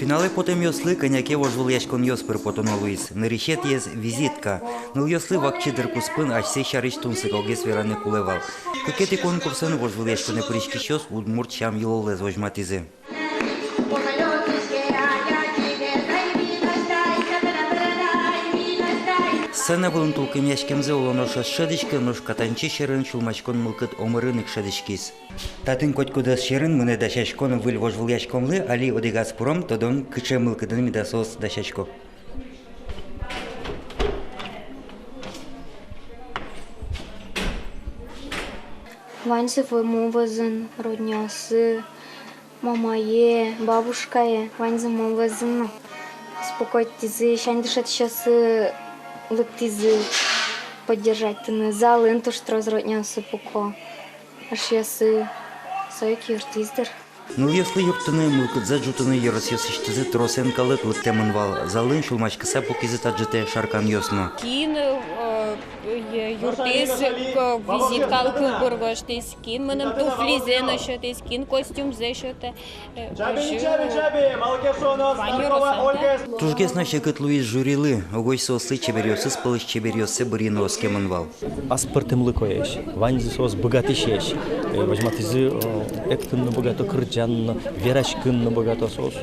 Фінали потім йосли, коняки вожвулячкон йос перепотоно Луїс. Нерішет єз візитка. Нил йосли вакчидерку спин, аж сей шарич тунсик огес віране кулевал. Кокети конкурсен вожвулячко не порічки щос, удмурчам йололе звожматизи. Сцена вылынтулкым яшкемзе улоноша шедичке ножка танчи шерен чулмачкон мылкыт омырынык шедичкис. Татын котькудас шерен мыне дашачкон выль вожвул яшкомлы, али одегас пуром, тодон кыче мылкыдын мидасос дашачко. Ваньсы мовазын, роднясы, мамае, бабушкае, ваньзы мовазын. Спокойтизы, шань дышат сейчас лыктизы поддержать тыны залы, то что разроднясы поко. Аж ясы сойки артиздер. Ныл йослы юртыны мылкыт заджутыны ерос йосиштизы тросен калык лыктемынвал. Залын шулмачкыса покизы таджыте шаркан йосно. Кин юртез визиткал кылбыргаш тез кин мыным туфлизе нöşö тез кин костюм зешöte. Тужгесна шекыт Луис жюрилы, огойсы осы чеберёсы спылыш чеберёсы бырины оскемынвал. Аспыртымлы коеш, ваньзы сос богатышеш. Возьматызы эктынны богато кырджанны, верашкынны богато сос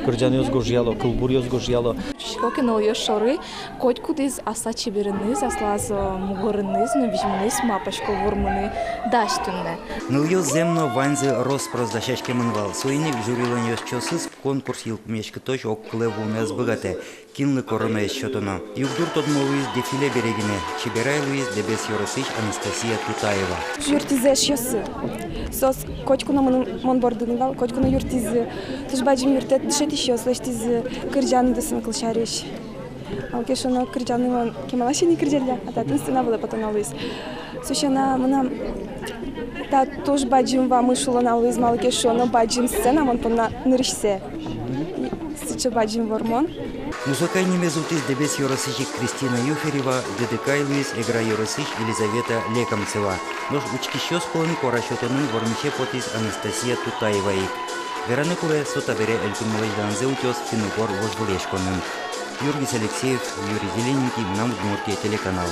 кырджан ёзгожьяло, кылбур ёзгожьяло. Шкоки нол ёшоры, котькудыз аса чеберiniz, аслаз мугорiniz, новижмiniz, мапашко вурмыны даштынны. Ныл ёз земно ваньзы роспрос дашашкемынвал. Суйник жюрилын ёсчосыз конкурс йылпмешкі точ оккылы вулмез богате. Кинлы корона счетоно. Югдур тодмо Луис дефиле берегине. Чеберай Луис дебес Йоросыч Анастасия Тутаева. Юртизеш ёсы. Сос котькуна монбордынвал, котькуна юртизы. Туж баджим юртет дышет ещё, слыштизы кырджаны дысын кылшарыш. Алкешоно кырджаны кемалашини кырджелья, а татын сына была потом Луис. Сущана мына та туж баджим ва мышулана Луис малкешоно баджим сцена мон пона нырышсе. Сыча баджим вормон. Музыкальный мезутис дебес Йоросыч Кристина Юферева, Дедекай Луис, Игра Йоросыч Елизавета Лекомцева. Нож учки щёс полын корашотонын вормиче потис Анастасия Тутаева ик. Вераны куре сота бере элькун малайданзе утёс финугор вожвулешконын. Юргис Алексеев, Юрий Зелененький, нам Удмуртия телеканал.